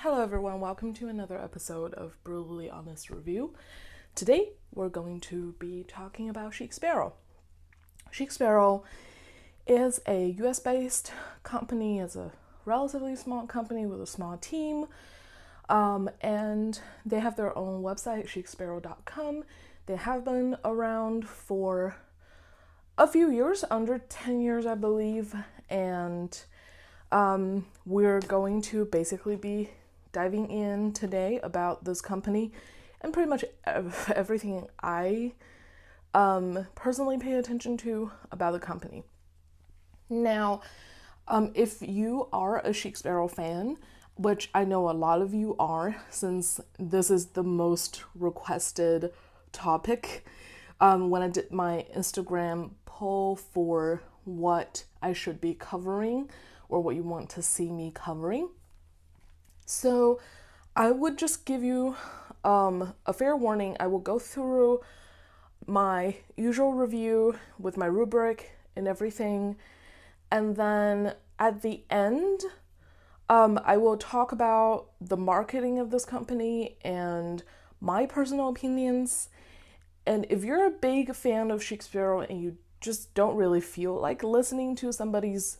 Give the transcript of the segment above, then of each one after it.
Hello everyone, welcome to another episode of Brutally Honest Review. Today we're going to be talking about Chic Sparrow. Chic Sparrow is a US based company, is a relatively small company with a small team, and they have their own website, chicsparrow.com. They have been around for a few years, under 10 years I believe, and we're going to basically be diving in today about this company and pretty much everything I personally pay attention to about the company. Now, if you are a Chic Sparrow fan, which I know a lot of you are, since this is the most requested topic, when I did my Instagram poll for what I should be covering or what you want to see me covering. So I would just give you a fair warning. I will go through my usual review with my rubric and everything, and then at the end I will talk about the marketing of this company and my personal opinions. And if you're a big fan of Chic Sparrow and you just don't really feel like listening to somebody's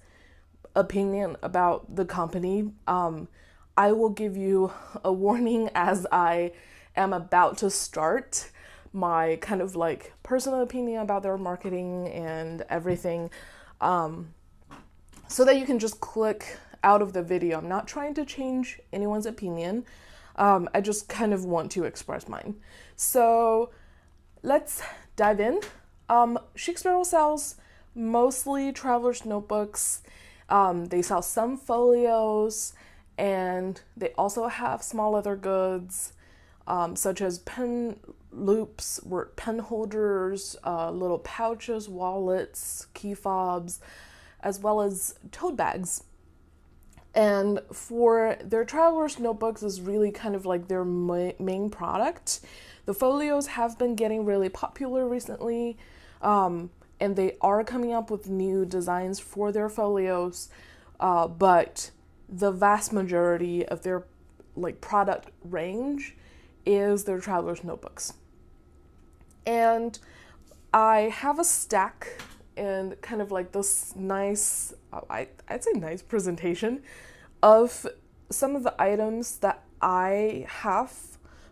opinion about the company, I will give you a warning as I am about to start my kind of like personal opinion about their marketing and everything, so that you can just click out of the video. I'm not trying to change anyone's opinion. I just kind of want to express mine. So let's dive in. Chic Sparrow sells mostly traveler's notebooks. They sell some folios, and they also have small leather goods, such as pen loops, pen holders, little pouches, wallets, key fobs, as well as tote bags. And for their traveler's notebooks is really kind of like their main product. The folios have been getting really popular recently, and they are coming up with new designs for their folios, but the vast majority of their product range is their traveler's notebooks. And I have a stack and kind of like this nice, I'd say nice presentation of some of the items that I have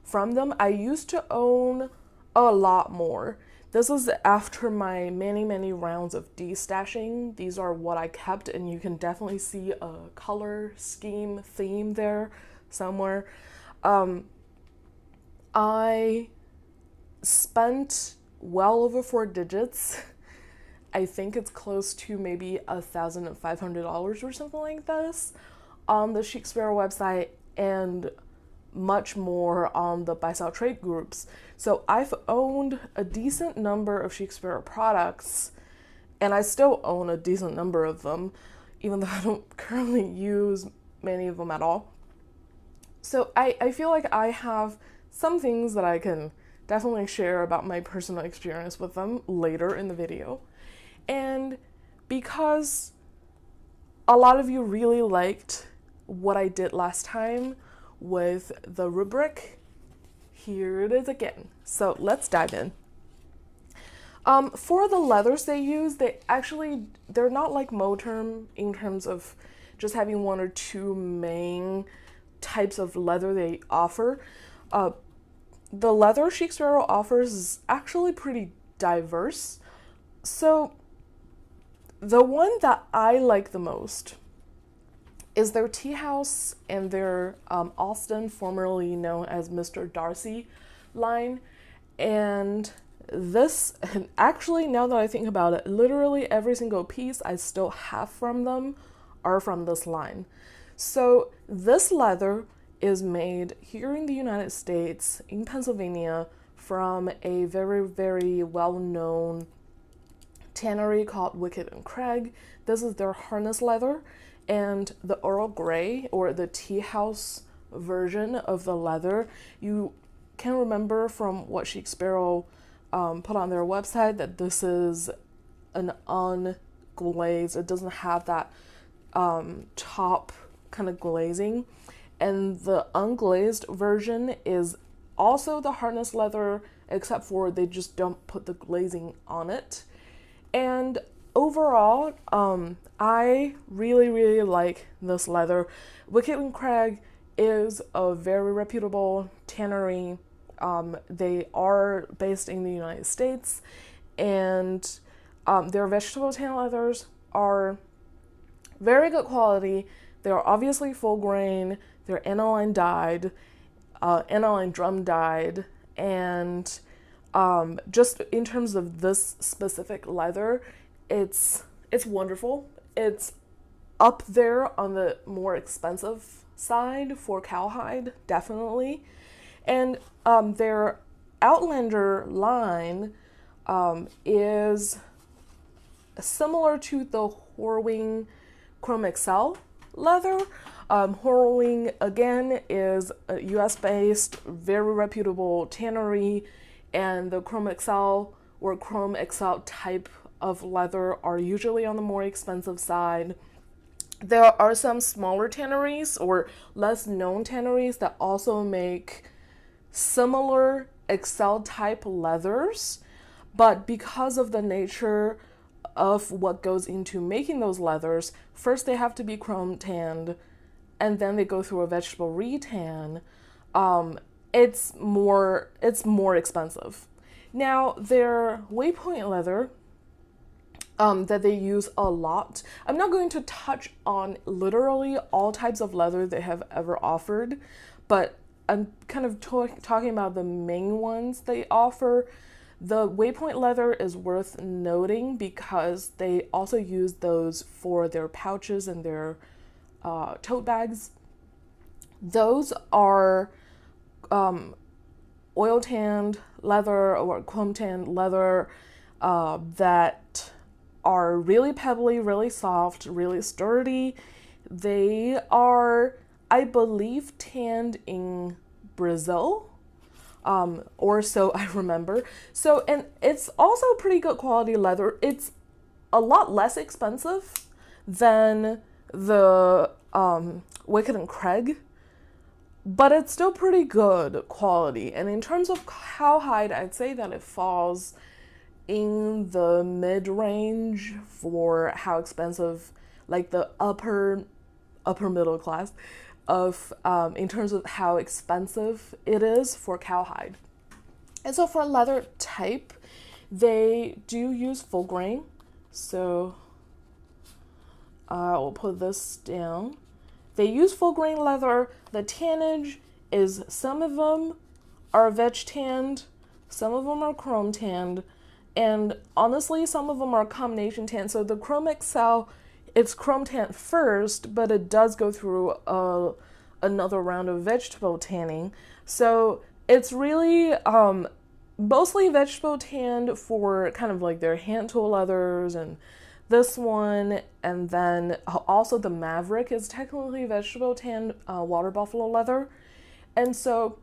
from them. I used to own a lot more. This is after my many rounds of destashing. These are what I kept, and you can definitely see a color scheme theme there somewhere. I spent well over 4 digits. I think it's close to maybe $1,500 or something like this on the Chic Sparrow website, and much more on the buy-sell trade groups. So I've owned a decent number of Chic Sparrow products, and I still own a decent number of them, even though I don't currently use many of them at all. So I feel like I have some things that I can definitely share about my personal experience with them later in the video. And because a lot of you really liked what I did last time with the rubric, here it is again. So let's dive in. For the leathers they use, they're not like Moterm in terms of just having one or two main types of leather they offer. The leather Chic Sparrow offers is actually pretty diverse. So the one that I like the most is their Tea House and their Austin, formerly known as Mr. Darcy line. And this, actually, now that I think about it, literally every single piece I still have from them are from this line. So this leather is made here in the United States, in Pennsylvania, from a very well-known tannery called Wicked and Craig. This is their harness leather, and the Earl Grey, or the Tea House version of the leather, you can remember from what Chic Sparrow put on their website that this is an unglazed, it doesn't have that top kind of glazing, and the unglazed version is also the hardness leather, except for they just don't put the glazing on it. And overall, I really, really like this leather. Wicked and Craig is a very reputable tannery. They are based in the United States, and their vegetable tan leathers are very good quality. They're obviously full grain. They're aniline dyed, aniline drum dyed, and just in terms of this specific leather, it's wonderful. It's up there on the more expensive side for cowhide, definitely. And their Outlander line is similar to the Horwing Chrome Excel leather. Horwing, again, is a US-based, very reputable tannery, and the Chrome Excel or Chrome Excel type of leather are usually on the more expensive side. There are some smaller tanneries or less known tanneries that also make similar Excel type leathers, but because of the nature of what goes into making those leathers, first they have to be chrome tanned, and then they go through a vegetable retan. It's more expensive. Now, their Waypoint leather that they use a lot. I'm not going to touch on literally all types of leather they have ever offered, but I'm kind of talking about the main ones they offer. The Waypoint leather is worth noting because they also use those for their pouches and their tote bags. Those are oil tanned leather or chrome tanned leather that are really pebbly, really soft, really sturdy. They are, I believe, tanned in Brazil, or so I remember. So, and it's also pretty good quality leather. It's a lot less expensive than the Wicked and Craig, but it's still pretty good quality. And in terms of cowhide, I'd say that it falls in the mid-range for how expensive, like the upper middle class of in terms of how expensive it is for cowhide. And so for leather type, they do use full grain. So I will put this down. They use full grain leather. The tannage is, some of them are veg tanned, some of them are chrome tanned, and honestly, some of them are combination tan. So the Chrome Excel, it's chrome tan first, but it does go through another round of vegetable tanning. So it's really mostly vegetable tanned for kind of like their hand tool leathers and this one. And then also the Maverick is technically vegetable tanned water buffalo leather. And so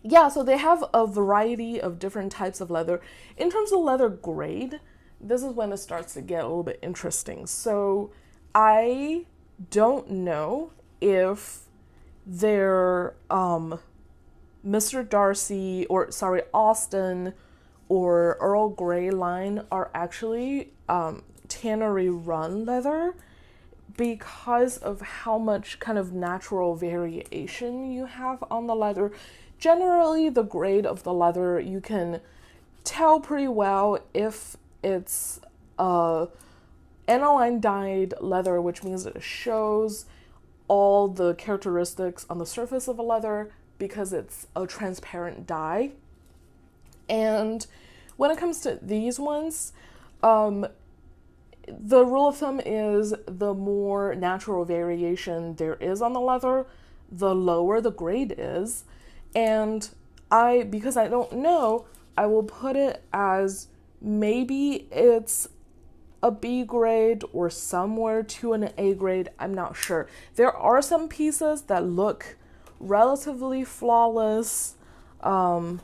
yeah, so they have a variety of different types of leather. In terms of leather grade, this is when it starts to get a little bit interesting. So I don't know if their Mr. Darcy, or sorry, Austin or Earl Grey line are actually tannery run leather because of how much kind of natural variation you have on the leather. Generally, the grade of the leather, you can tell pretty well if it's aniline dyed leather, which means it shows all the characteristics on the surface of a leather because it's a transparent dye. And when it comes to these ones, the rule of thumb is the more natural variation there is on the leather, the lower the grade is. And because I don't know, I will put it as maybe it's a B grade or somewhere to an A grade. I'm not sure. There are some pieces that look relatively flawless. Well,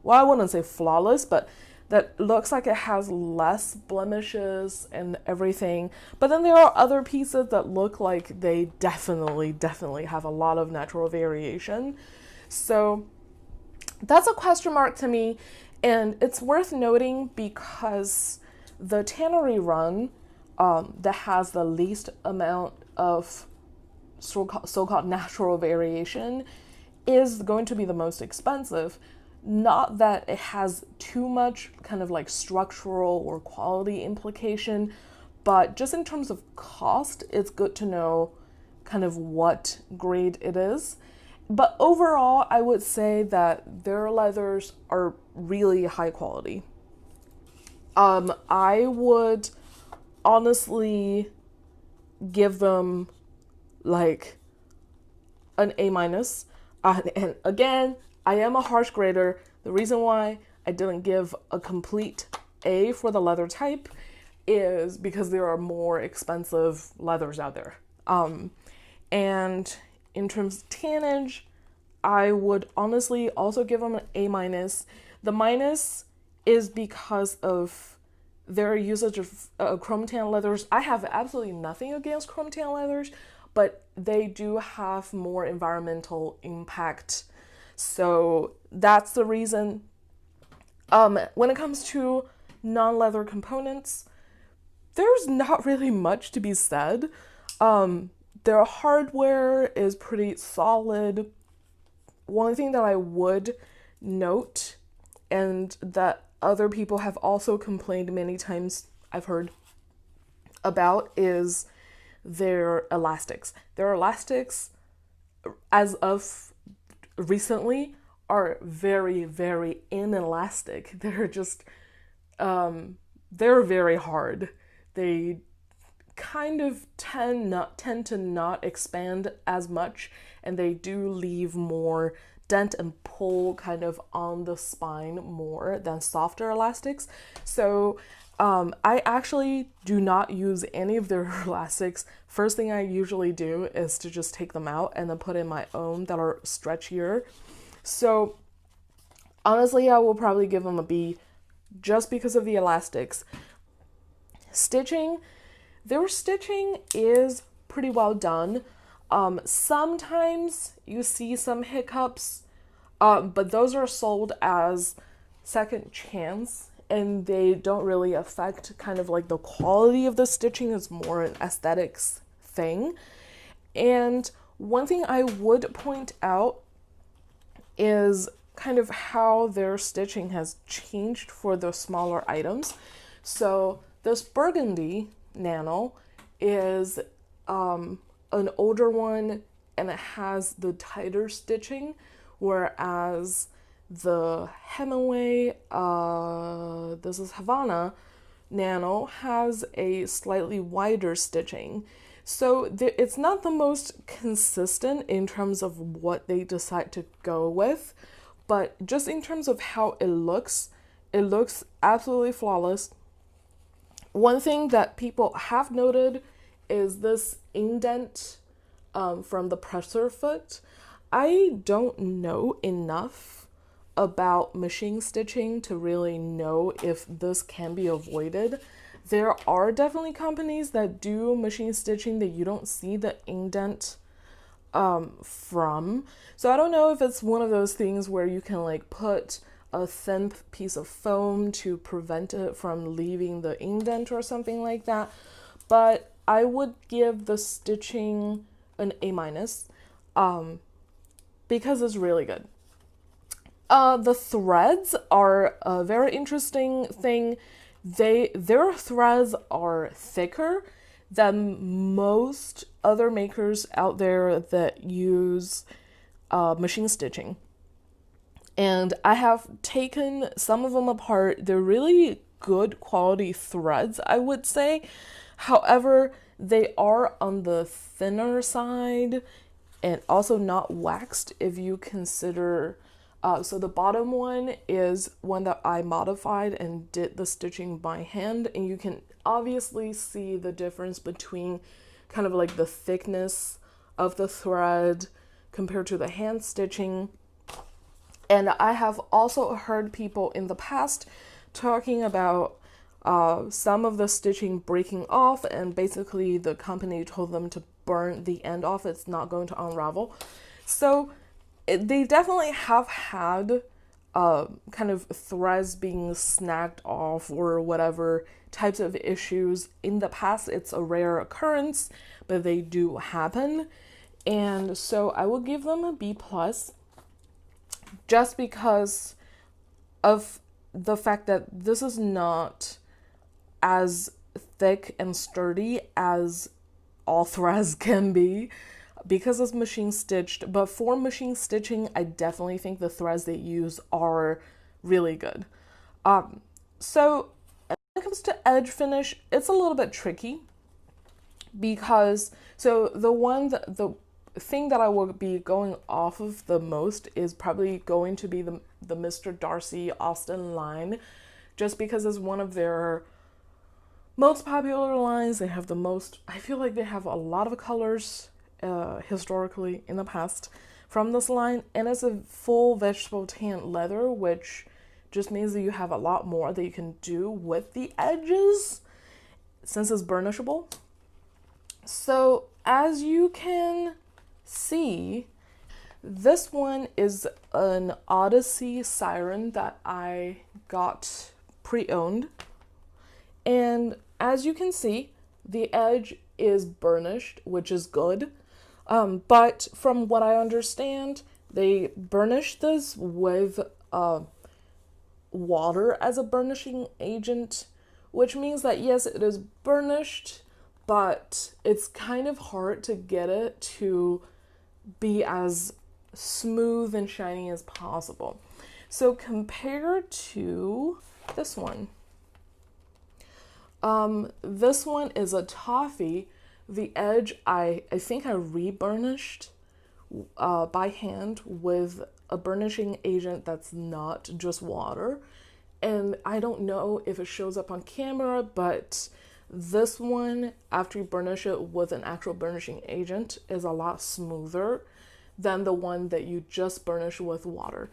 I wouldn't say flawless, but that looks like it has less blemishes and everything. But then there are other pieces that look like they definitely have a lot of natural variation. So that's a question mark to me. And it's worth noting because the tannery run that has the least amount of so-called natural variation is going to be the most expensive. Not that it has too much kind of like structural or quality implication, but just in terms of cost, it's good to know kind of what grade it is. But overall, I would say that their leathers are really high quality. I would honestly give them like an A minus. And again, I am a harsh grader. The reason why I didn't give a complete A for the leather type is because there are more expensive leathers out there. And in terms of tannage, I would honestly also give them an A minus. The minus is because of their usage of chrome tan leathers. I have absolutely nothing against chrome tan leathers, but they do have more environmental impact. So that's the reason. When it comes to non-leather components, there's not really much to be said. Their hardware is pretty solid. One thing that I would note, and that other people have also complained many times, I've heard about, is their elastics. Their elastics, as of recently, are very inelastic. They're just, they're very hard. They kind of tend to not expand as much, and they do leave more dent and pull kind of on the spine more than softer elastics. So I actually do not use any of their elastics. First thing I usually do is to just take them out and then put in my own that are stretchier. So honestly, I will probably give them a B just because of the elastics. Stitching, their stitching is pretty well done. Sometimes you see some hiccups, but those are sold as second chance, and they don't really affect kind of like the quality of the stitching. It's more an aesthetics thing. And one thing I would point out is kind of how their stitching has changed for the smaller items. So this burgundy nano is an older one, and it has the tighter stitching, whereas the Hemingway, this is Havana nano, has a slightly wider stitching. So it's not the most consistent in terms of what they decide to go with, but just in terms of how it looks absolutely flawless. One thing that people have noted is this indent from the presser foot. I don't know enough about machine stitching to really know if this can be avoided. There are definitely companies that do machine stitching that you don't see the indent from. So I don't know if it's one of those things where you can like put a thin piece of foam to prevent it from leaving the indent or something like that. But I would give the stitching an A minus because it's really good. The threads are a very interesting thing. Their threads are thicker than most other makers out there that use machine stitching. And I have taken some of them apart. They're really good quality threads, I would say. However, they are on the thinner side and also not waxed if you consider. So the bottom one is one that I modified and did the stitching by hand, and you can obviously see the difference between kind of like the thickness of the thread compared to the hand stitching. And I have also heard people in the past talking about some of the stitching breaking off, and basically the company told them to burn the end off. It's not going to unravel. So they definitely have had kind of threads being snagged off or whatever types of issues in the past. It's a rare occurrence, but they do happen. And so I will give them a B plus, just because of the fact that this is not as thick and sturdy as all threads can be, because it's machine stitched. But for machine stitching, I definitely think the threads they use are really good. So when it comes to edge finish, it's a little bit tricky, because the thing that I will be going off of the most is probably going to be the Mr. Darcy Austin line, just because it's one of their most popular lines. They have the most, I feel like they have a lot of colors historically in the past from this line, and it's a full vegetable tan leather, which just means that you have a lot more that you can do with the edges since it's burnishable. So as you can see, this one is an Odyssey Siren that I got pre-owned, and as you can see, the edge is burnished, which is good. But from what I understand, they burnished this with water as a burnishing agent, which means that yes, it is burnished, but it's kind of hard to get it to be as smooth and shiny as possible. So compared to this one is a toffee. The edge, I think I re-burnished by hand with a burnishing agent that's not just water. And I don't know if it shows up on camera, but this one, after you burnish it with an actual burnishing agent, is a lot smoother than the one that you just burnish with water.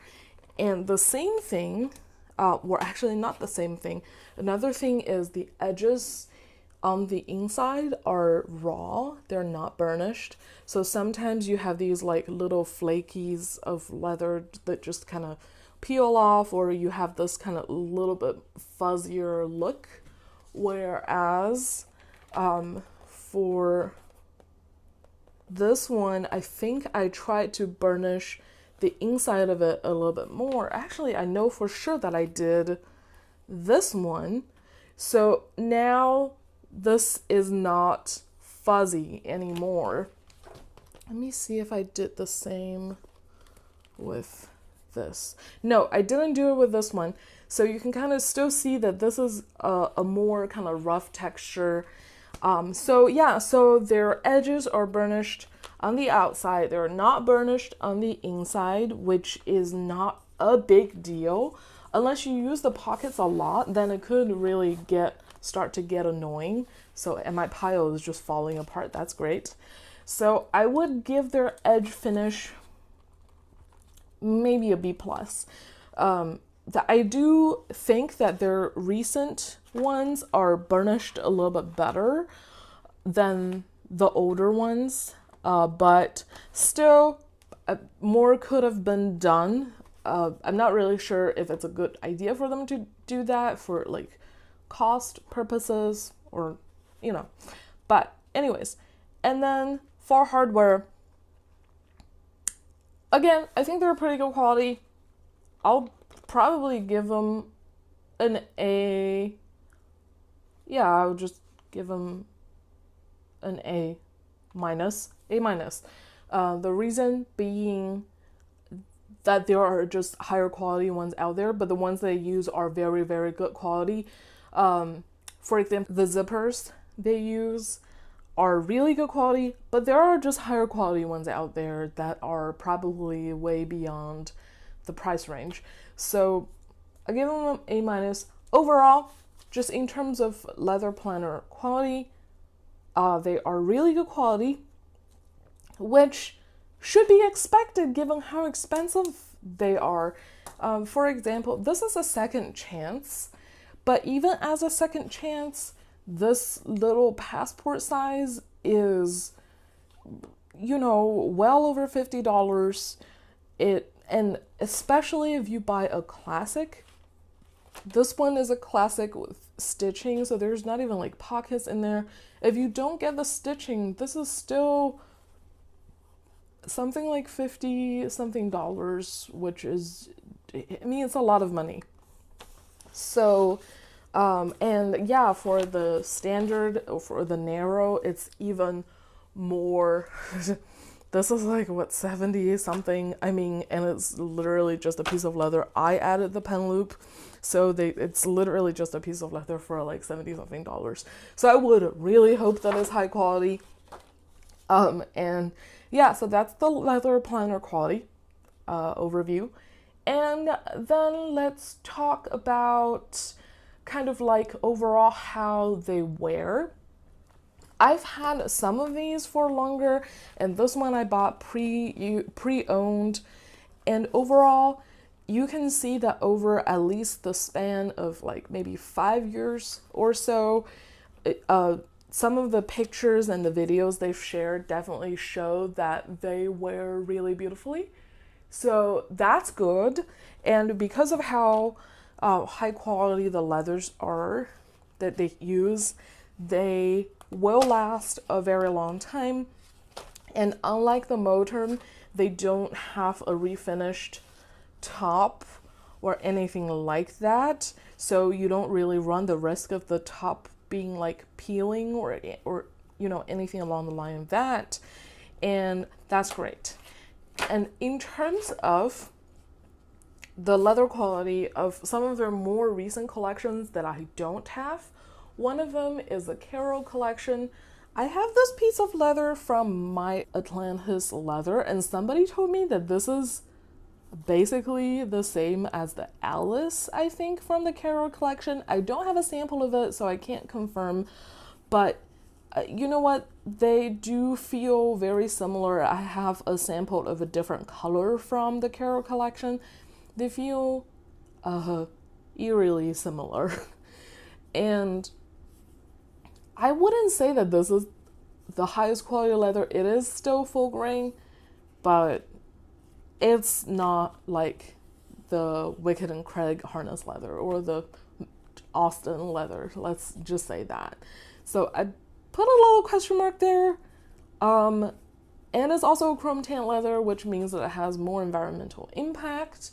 And the same thing, well, actually not the same thing. Another thing is the edges on the inside are raw. They're not burnished. So sometimes you have these like little flakies of leather that just kind of peel off, or you have this kind of little bit fuzzier look. Whereas for this one, I think I tried to burnish the inside of it a little bit more. Actually, I know for sure that I did this one. So now this is not fuzzy anymore. Let me see if I did the same with this. No, I didn't do it with this one. So you can kind of still see that this is a more kind of rough texture. So their edges are burnished on the outside. They're not burnished on the inside, which is not a big deal. Unless you use the pockets a lot, then it could really start to get annoying. So, and my pile is just falling apart. That's great. So I would give their edge finish maybe a B plus. I do think that their recent ones are burnished a little bit better than the older ones, but still more could have been done. I'm not really sure if it's a good idea for them to do that for like cost purposes, or but anyways. And then for hardware, again, I think they're pretty good quality. I'll probably give them an A. Yeah, I'll just give them an A minus. The reason being that there are just higher quality ones out there, but the ones they use are very, very good quality. For example, the zippers they use are really good quality, but there are just higher quality ones out there that are probably way beyond the price range. So I give them an A minus. Overall, just in terms of leather planner quality, they are really good quality, which should be expected given how expensive they are. For example, this is a second chance. But even as a second chance, this little passport size is, well over $50. And especially if you buy a classic, this one is a classic with stitching, so there's not even like pockets in there. If you don't get the stitching, this is still something like $50 something, which is, it's a lot of money. So, and yeah, for the standard, for the narrow, it's even more. This is like, what, 70 something? And it's literally just a piece of leather. I added the pen loop, so it's literally just a piece of leather for like 70 something. So I would really hope that it's high quality. And yeah, so that's the leather planner quality overview. And then let's talk about kind of like overall how they wear. I've had some of these for longer, and this one I bought pre-owned, and overall you can see that over at least the span of like maybe 5 years or so, some of the pictures and the videos they've shared definitely show that they wear really beautifully. So that's good. And because of how high quality the leathers are that they use, they will last a very long time. And unlike the Motorn, they don't have a refinished top or anything like that. So you don't really run the risk of the top being like peeling or anything along the line of that. And that's great. And in terms of the leather quality of some of their more recent collections that I don't have, one of them is the Carol collection. I have this piece of leather from my Atlantis leather, and somebody told me that this is basically the same as the Alice, I think, from the Carol collection. I don't have a sample of it, so I can't confirm, but you know what? They do feel very similar. I have a sample of a different color from the Carol collection. They feel eerily similar. And I wouldn't say that this is the highest quality leather. It is still full grain, but it's not like the Wicked and Craig harness leather or the Austin leather. Let's just say that. So I put a little question mark there. And it's also chrome tint leather, which means that it has more environmental impact.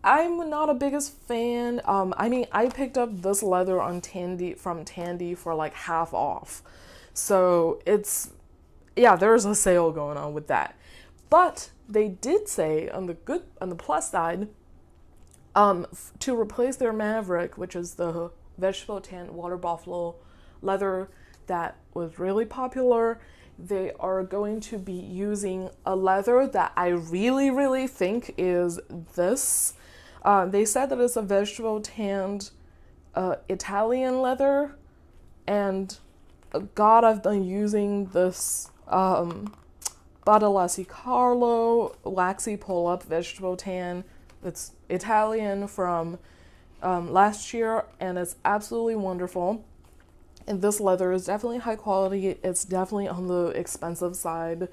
I'm not a biggest fan. I picked up this leather on from Tandy for like half off. So there's a sale going on with that. But they did say on the plus side, to replace their Maverick, which is the vegetable tan water buffalo leather that was really popular, they are going to be using a leather that I really, really think is this. They said that it's a vegetable tanned Italian leather, and God, I've been using this Badalasi Carlo waxy pull-up vegetable tan. It's Italian from last year, and it's absolutely wonderful. And this leather is definitely high quality. It's definitely on the expensive side.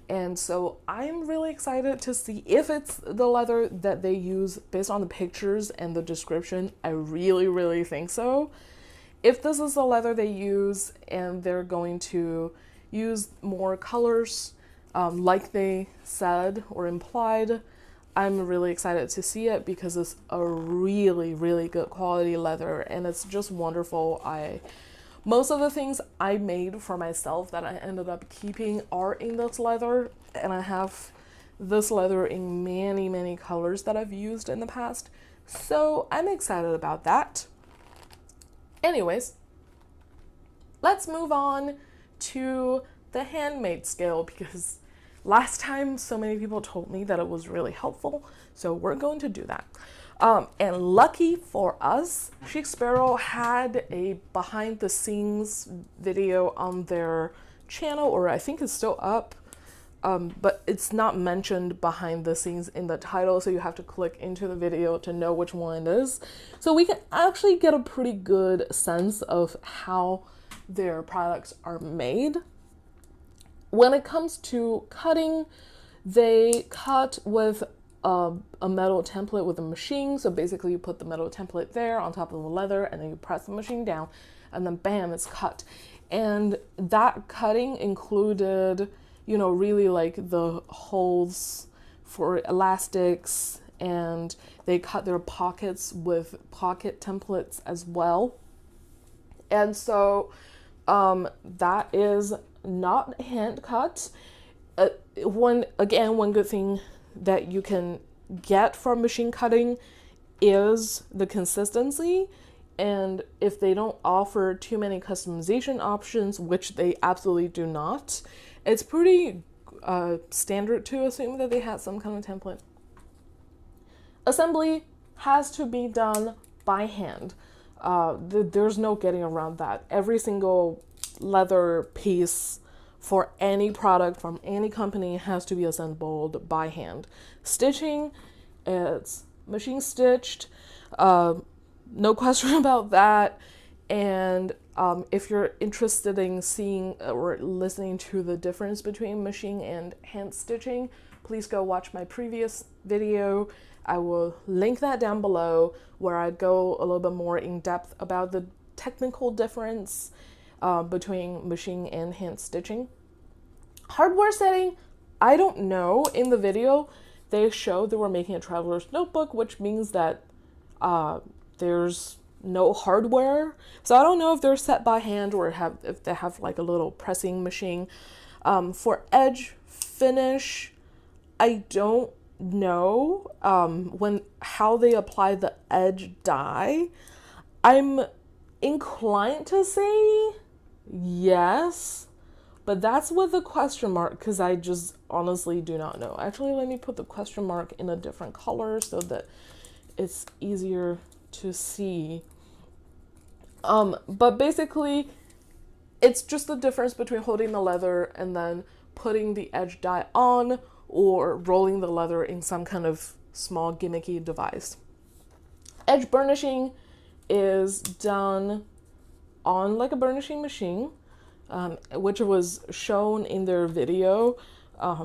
And so I'm really excited to see if it's the leather that they use based on the pictures and the description. I really, really think so. If this is the leather they use and they're going to use more colors, like they said or implied, I'm really excited to see it because it's a really, really good quality leather and it's just wonderful. Most of the things I made for myself that I ended up keeping are in this leather, and I have this leather in many, many colors that I've used in the past. So I'm excited about that. Anyways, let's move on to the Handmade Scale because last time so many people told me that it was really helpful, so we're going to do that. And lucky for us, Chic Sparrow had a behind the scenes video on their channel, or I think it's still up, but it's not mentioned behind the scenes in the title, so you have to click into the video to know which one it is. So we can actually get a pretty good sense of how their products are made. When it comes to cutting, they cut with a metal template with a machine. So basically you put the metal template there on top of the leather, and then you press the machine down, and then bam, it's cut. And that cutting included, you know, really like the holes for elastics, and they cut their pockets with pocket templates as well. And so that is not hand cut. One good thing that you can get from machine cutting is the consistency. And if they don't offer too many customization options, which they absolutely do not, it's pretty standard to assume that they had some kind of template. Assembly has to be done by hand. There's no getting around that. Every single leather piece for any product from any company has to be assembled by hand. Stitching, it's machine stitched, no question about that. And if you're interested in seeing or listening to the difference between machine and hand stitching, please go watch my previous video. I will link that down below, where I go a little bit more in depth about the technical difference between machine and hand stitching. Hardware setting, I don't know. In the video, they showed they were making a traveler's notebook, which means that there's no hardware. So I don't know if they're set by hand or if they have like a little pressing machine. For edge finish, I don't know how they apply the edge dye. I'm inclined to say yes, but that's with a question mark, because I just honestly do not know. Actually, let me put the question mark in a different color so that it's easier to see. But basically, it's just the difference between holding the leather and then putting the edge dye on, or rolling the leather in some kind of small gimmicky device. Edge burnishing is done on like a burnishing machine, which was shown in their video,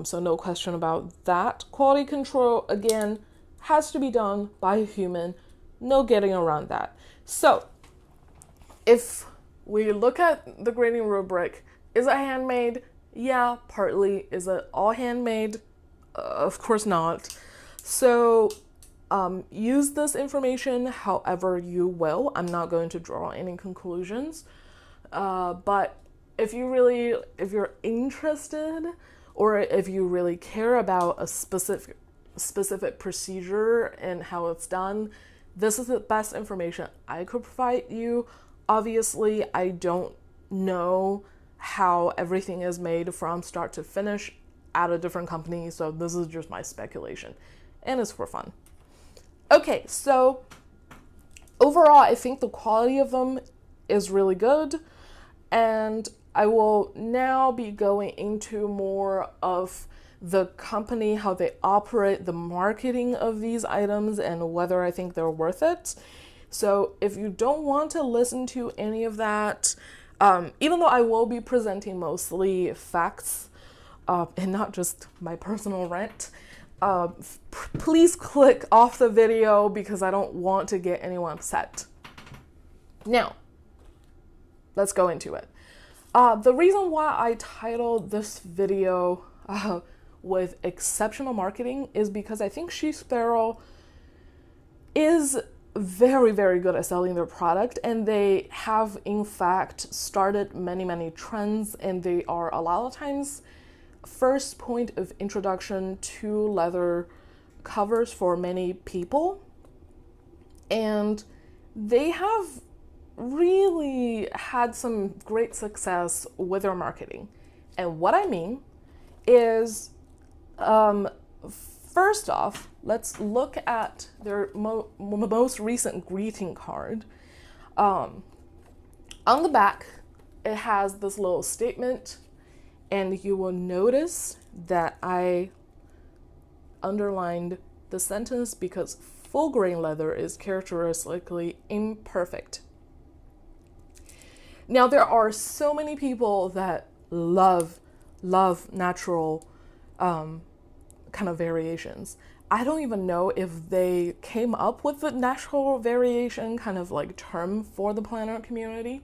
so no question about that. Quality control, again, has to be done by a human, no getting around that. So if we look at the grading rubric, is it handmade? Yeah, partly. Is it all handmade? Of course not. So use this information however you will. I'm not going to draw any conclusions. But if you're interested, or if you really care about a specific procedure and how it's done, this is the best information I could provide you. Obviously, I don't know how everything is made from start to finish at a different company, so this is just my speculation, and it's for fun. Okay, so overall, I think the quality of them is really good, and I will now be going into more of the company, how they operate, the marketing of these items, and whether I think they're worth it. So if you don't want to listen to any of that, even though I will be presenting mostly facts and not just my personal rant, please click off the video, because I don't want to get anyone upset. Now, let's go into it. The reason why I titled this video with exceptional marketing is because I think Chic Sparrow is very, very good at selling their product, and they have in fact started many trends, and they are a lot of times first point of introduction to leather covers for many people, and they have really had some great success with their marketing. And what I mean is, first off, let's look at their most recent greeting card. On the back, it has this little statement, And you will notice that I underlined the sentence because full grain leather is characteristically imperfect. Now, there are so many people that love natural kind of variations. I don't even know if they came up with the natural variation kind of like term for the planner community.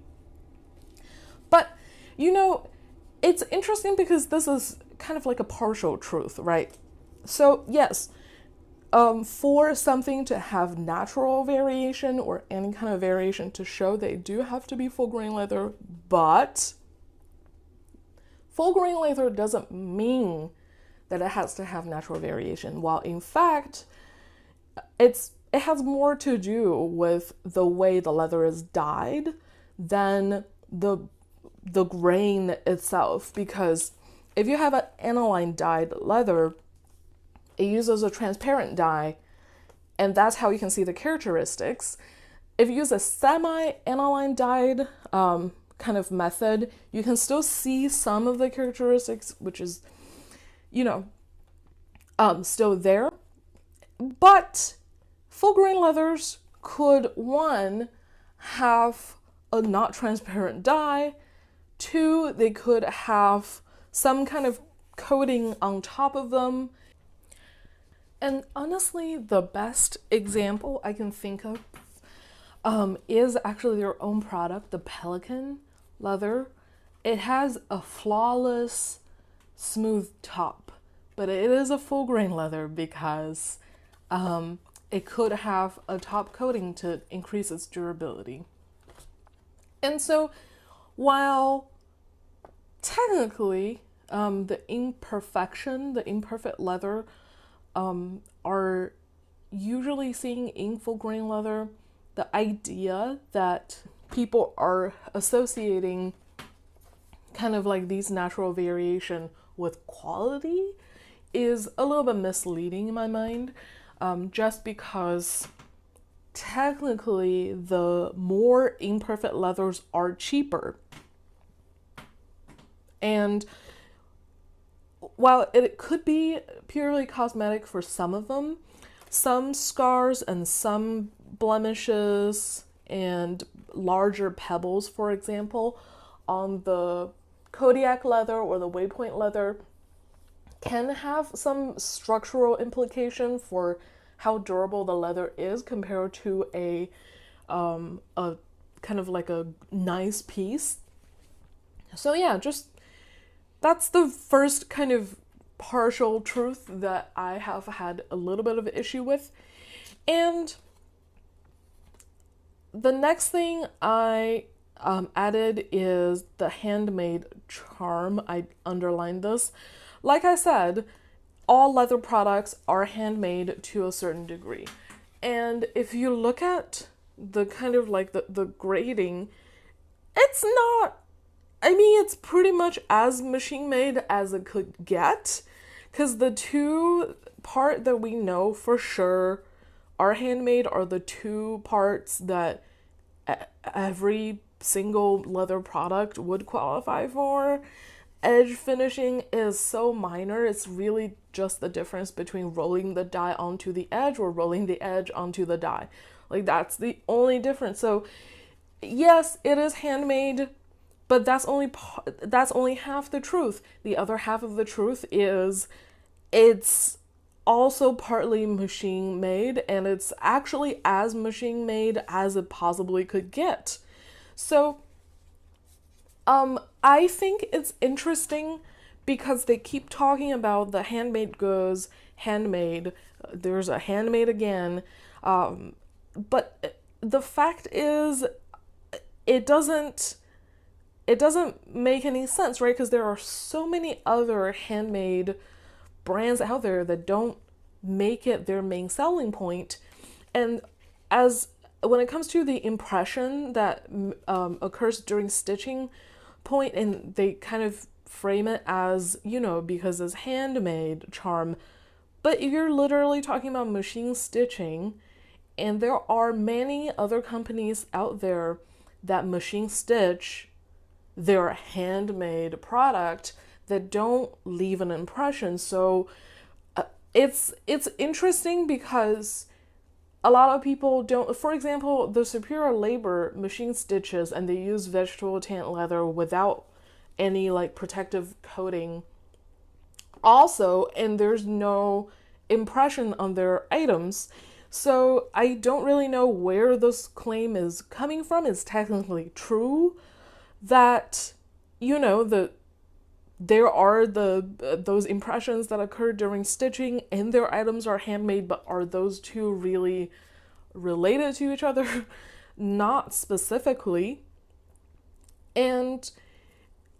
But, it's interesting because this is kind of like a partial truth, right? So yes, for something to have natural variation or any kind of variation to show, they do have to be full grain leather, but full grain leather doesn't mean that it has to have natural variation, while in fact, it has more to do with the way the leather is dyed than the grain itself. Because if you have an aniline dyed leather, it uses a transparent dye, and that's how you can see the characteristics. If you use a semi-aniline dyed kind of method, you can still see some of the characteristics, which is, still there. But full grain leathers could, one, have a not transparent dye, two, they could have some kind of coating on top of them. And honestly, the best example I can think of is actually their own product, the Pelican leather. It has a flawless, smooth top, but it is a full grain leather because it could have a top coating to increase its durability. And so, while technically the imperfect leather are usually seen in full grain leather, the idea that people are associating kind of like these natural variation with quality is a little bit misleading in my mind, just because technically the more imperfect leathers are cheaper. And while it could be purely cosmetic for some of them, some scars and some blemishes and larger pebbles, for example, on the Kodiak leather or the Waypoint leather can have some structural implication for how durable the leather is compared to a kind of like a nice piece. So yeah, just that's the first kind of partial truth that I have had a little bit of an issue with. And the next thing I added is the handmade charm. I underlined this. Like I said, all leather products are handmade to a certain degree. And if you look at the kind of like the grading, it's not, it's pretty much as machine made as it could get, because the two part that we know for sure are handmade are the two parts that every single leather product would qualify for. Edge finishing is so minor, it's really just the difference between rolling the die onto the edge or rolling the edge onto the die. Like, that's the only difference. So yes, it is handmade, but that's only half the truth. The other half of the truth is it's also partly machine made, and it's actually as machine made as it possibly could get. So I think it's interesting because they keep talking about the handmade goods, handmade, there's a handmade again, but the fact is it doesn't make any sense, right? Because there are so many other handmade brands out there that don't make it their main selling point. And when it comes to the impression that occurs during stitching point, and they kind of frame it as, because it's handmade charm, but you're literally talking about machine stitching, and there are many other companies out there that machine stitch their handmade product that don't leave an impression. So it's interesting because a lot of people don't, for example, the Superior Labor machine stitches and they use vegetable tanned leather without any like protective coating also, and there's no impression on their items. So I don't really know where this claim is coming from. It's technically true that, there are those impressions that occur during stitching and their items are handmade, but are those two really related to each other? Not specifically. And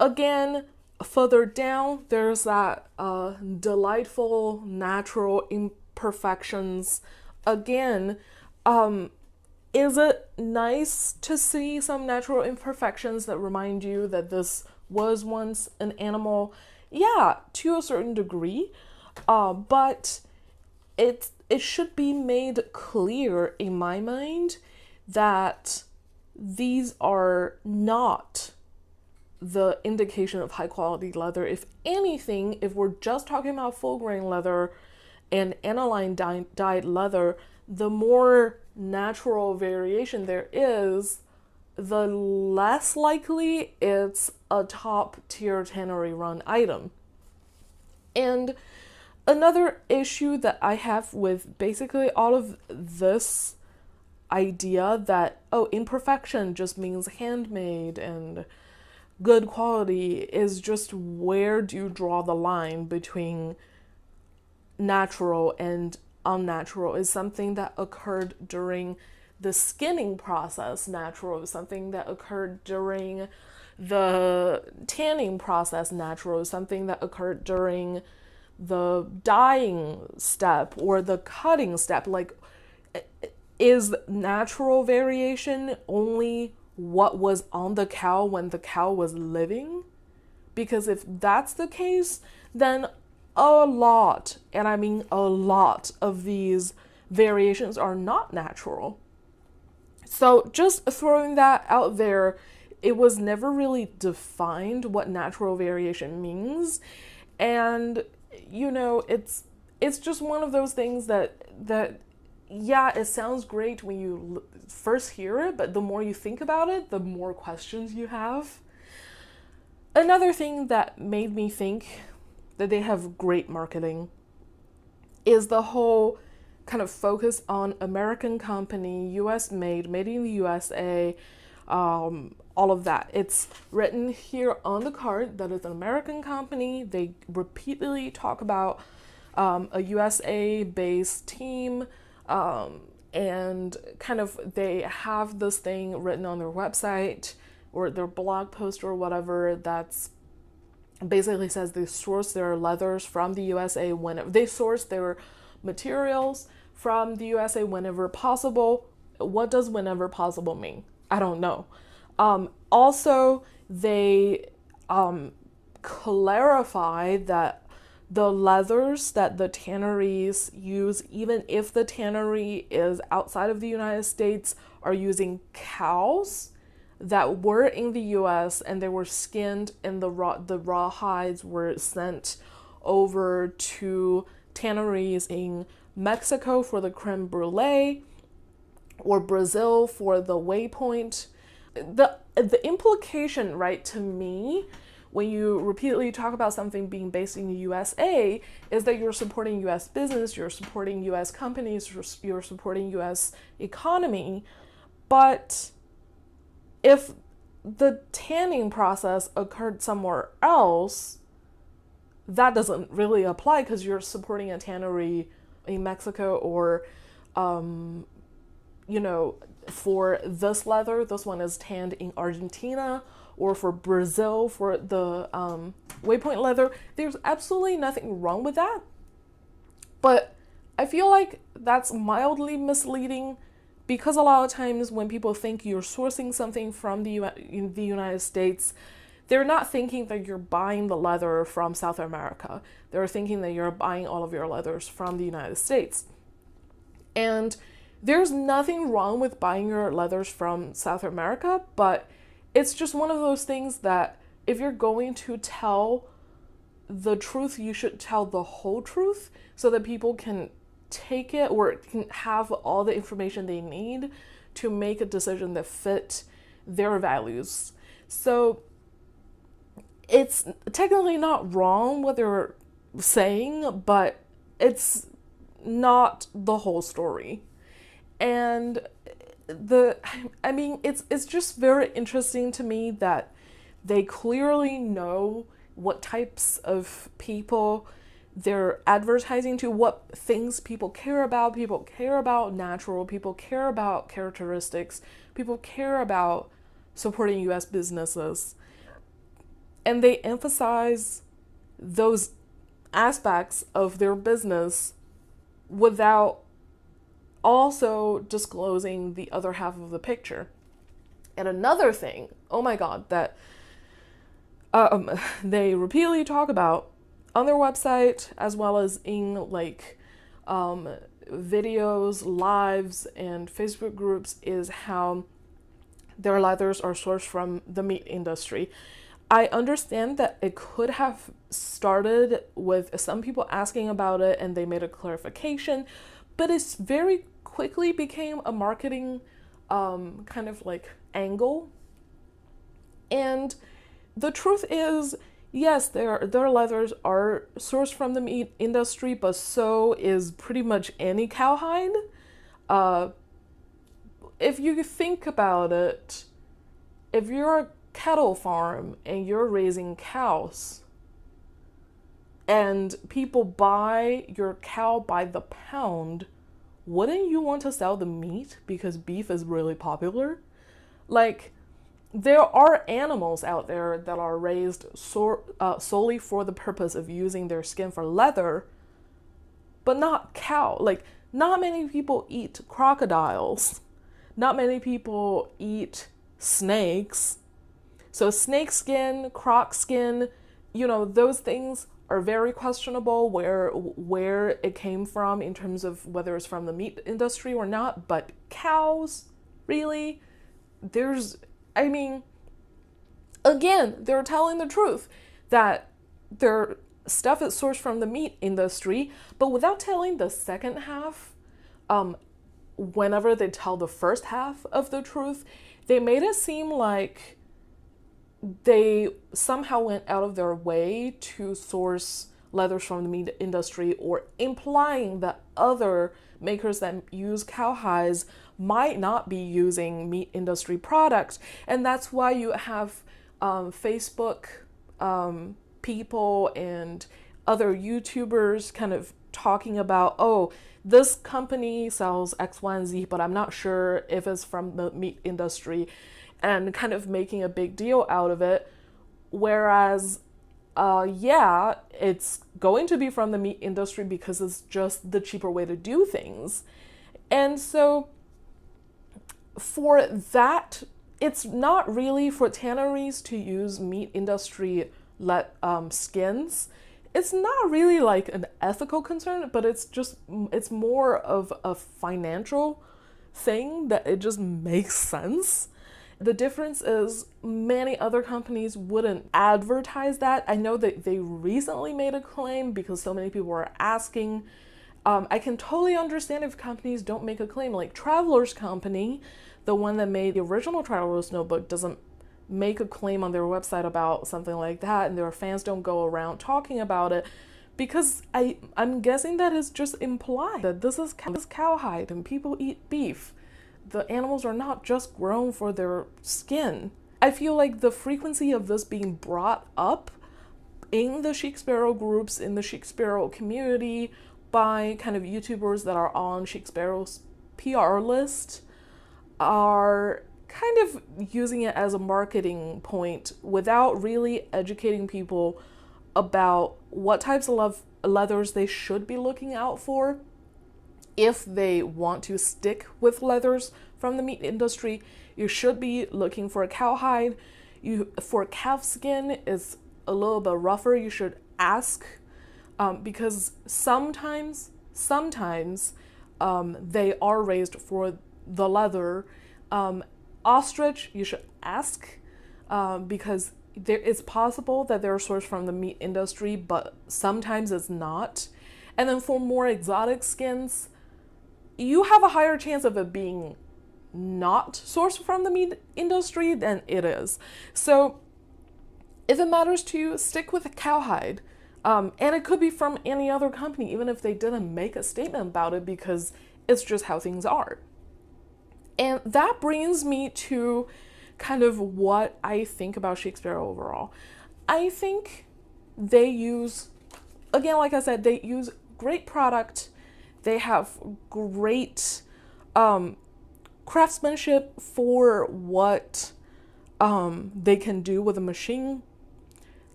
again, further down, there's that delightful natural imperfections. Again, is it nice to see some natural imperfections that remind you that this was once an animal? Yeah, to a certain degree, but it should be made clear in my mind that these are not the indication of high quality leather. If anything, if we're just talking about full grain leather and aniline dyed leather, the more natural variation there is, the less likely it's a top tier tannery run item. And another issue that I have with basically all of this idea that, imperfection just means handmade and good quality, is just, where do you draw the line between natural and unnatural? Is something that occurred during the skinning process natural? Is something that occurred during the tanning process natural? Is something that occurred during the dyeing step or the cutting step? Like, is natural variation only what was on the cow when the cow was living? Because if that's the case, then a lot, and I mean a lot, of these variations are not natural. So just throwing that out there, it was never really defined what natural variation means. And, it's just one of those things that yeah, it sounds great when you first hear it, but the more you think about it, the more questions you have. Another thing that made me think that they have great marketing is the whole kind of focus on American company, US made, made in the USA, all of that. It's written here on the card that it's an American company. They repeatedly talk about a USA based team, and kind of they have this thing written on their website or their blog post or whatever that's basically says they source their leathers from the USA whenever they source their materials from the USA whenever possible. What does whenever possible mean? I don't know. Also, they clarify that the leathers that the tanneries use, even if the tannery is outside of the United States, are using cows that were in the US and they were skinned, and the raw hides were sent over to tanneries in Mexico for the creme brulee or Brazil for the waypoint. The implication, right, to me, when you repeatedly talk about something being based in the USA, is that you're supporting US business, you're supporting US companies, you're supporting US economy. But if the tanning process occurred somewhere else, that doesn't really apply because you're supporting a tannery in Mexico or, for this leather, this one is tanned in Argentina, or for Brazil for the waypoint leather. There's absolutely nothing wrong with that. But I feel like that's mildly misleading because a lot of times when people think you're sourcing something from the United States, they're not thinking that you're buying the leather from South America. They're thinking that you're buying all of your leathers from the United States. And there's nothing wrong with buying your leathers from South America, but it's just one of those things that if you're going to tell the truth, you should tell the whole truth so that people can take it or can have all the information they need to make a decision that fit their values. So it's technically not wrong what they're saying, but it's not the whole story. And it's just very interesting to me that they clearly know what types of people they're advertising to, what things people care about. People care about natural, people care about characteristics, people care about supporting US businesses. And they emphasize those aspects of their business without also disclosing the other half of the picture. And another thing, oh my God, that they repeatedly talk about on their website, as well as in videos, lives, and Facebook groups, is how their leathers are sourced from the meat industry. I understand that it could have started with some people asking about it and they made a clarification, but it's very quickly became a marketing kind of angle. And the truth is, yes, their leathers are sourced from the meat industry, but so is pretty much any cowhide. If you think about it, if you're a cattle farm and you're raising cows and people buy your cow by the pound, wouldn't you want to sell the meat because beef is really popular? There are animals out there that are raised solely for the purpose of using their skin for leather, but not cow. Not many people eat crocodiles. Not many people eat snakes. So snake skin, croc skin, those things are very questionable where it came from in terms of whether it's from the meat industry or not. But cows, really? Again, they're telling the truth that their stuff is sourced from the meat industry, but without telling the second half. Whenever they tell the first half of the truth, they made it seem like they somehow went out of their way to source leathers from the meat industry, or implying that other makers that use cowhides might not be using meat industry products. And that's why you have Facebook people and other YouTubers kind of talking about, oh, this company sells X, Y, and Z, but I'm not sure if it's from the meat industry, and kind of making a big deal out of it. Whereas, yeah, it's going to be from the meat industry because it's just the cheaper way to do things. And so for that, it's not really for tanneries to use meat industry skins. It's not really an ethical concern, but it's more of a financial thing that it just makes sense. The difference is many other companies wouldn't advertise that. I know that they recently made a claim because so many people were asking. I can totally understand if companies don't make a claim. Like Traveler's Company, the one that made the original Traveler's Notebook, doesn't make a claim on their website about something like that, and their fans don't go around talking about it, because I'm guessing that is just implied that this is cowhide and people eat beef. The animals are not just grown for their skin. I feel like the frequency of this being brought up in the Chic Sparrow groups, in the Chic Sparrow community, by kind of YouTubers that are on Chic Sparrow's PR list, are kind of using it as a marketing point without really educating people about what types of leathers they should be looking out for. If they want to stick with leathers from the meat industry, you should be looking for a cowhide. For calf skin, is a little bit rougher. You should ask, because sometimes they are raised for the leather. Ostrich, you should ask, because it's possible that they're sourced from the meat industry, but sometimes it's not. And then for more exotic skins, you have a higher chance of it being not sourced from the meat industry than it is. So if it matters to you, stick with a cowhide. And it could be from any other company, even if they didn't make a statement about it, because it's just how things are. And that brings me to kind of what I think about Chic Sparrow overall. I think they use, again, like I said, they use great product. They have great craftsmanship for what they can do with a machine.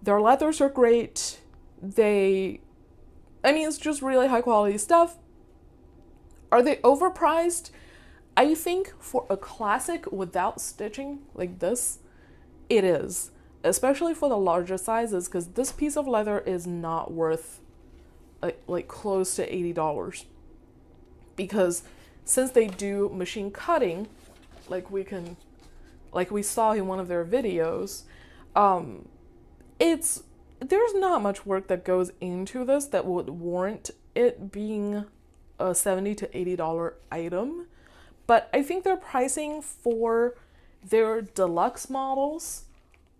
Their leathers are great. It's just really high quality stuff. Are they overpriced? I think for a classic without stitching like this, it is. Especially for the larger sizes, because this piece of leather is not worth like close to $80. Because since they do machine cutting, like we saw in one of their videos, there's not much work that goes into this that would warrant it being a $70 to $80 item. But I think their pricing for their deluxe models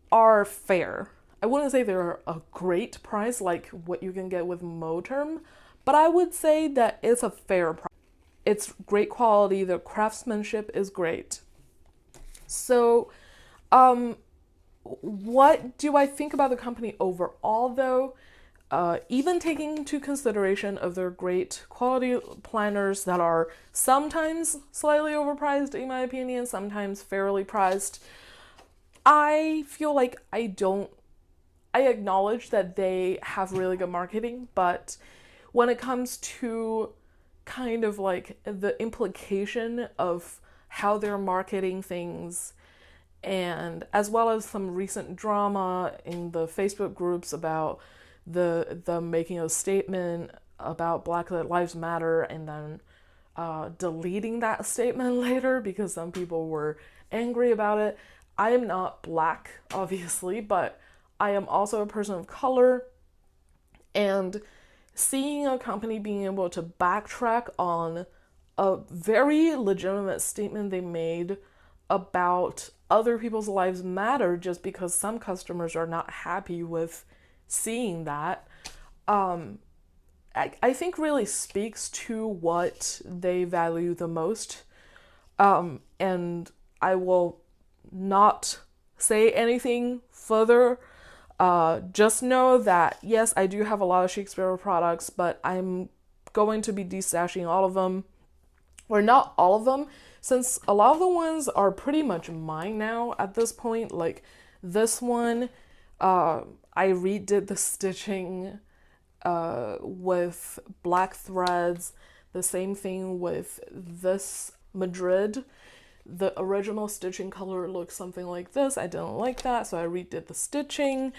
are fair. I wouldn't say they're a great price like what you can get with Moterm, but I would say that it's a fair price. It's great quality. The craftsmanship is great. So, what do I think about the company overall, though? Even taking into consideration of their great quality planners that are sometimes slightly overpriced, in my opinion, sometimes fairly priced, I feel like I acknowledge that they have really good marketing, but when it comes to kind of like the implication of how they're marketing things, and as well as some recent drama in the Facebook groups about the making a statement about Black Lives Matter and then deleting that statement later because some people were angry about it. I am not Black, obviously, but I am also a person of color, and seeing a company being able to backtrack on a very legitimate statement they made about other people's lives matter just because some customers are not happy with seeing that, I think really speaks to what they value the most. And I will not say anything further. Just know that, yes, I do have a lot of Chic Sparrow products, but I'm going to be destashing all of them. Or not all of them, since a lot of the ones are pretty much mine now at this point. Like this one, I redid the stitching with black threads. The same thing with this Madrid. The original stitching color looks something like this. I didn't like that, so I redid the stitching.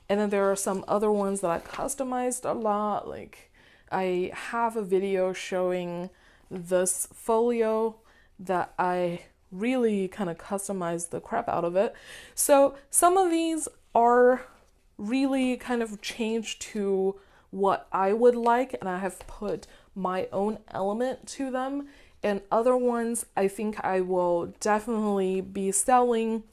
And then there are some other ones that I customized a lot. Like I have a video showing this folio that I really kind of customized the crap out of it. So some of these are really kind of changed to what I would like, and I have put my own element to them. And other ones I think I will definitely be selling,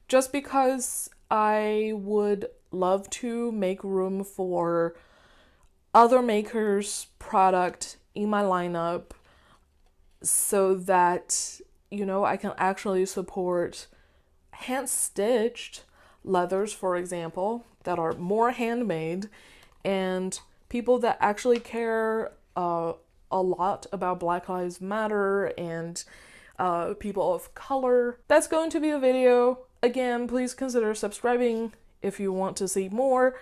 just because I would love to make room for other makers' product in my lineup so that, I can actually support hand-stitched leathers, for example, that are more handmade, and people that actually care a lot about Black Lives Matter and people of color. That's going to be the video. Again, please consider subscribing if you want to see more.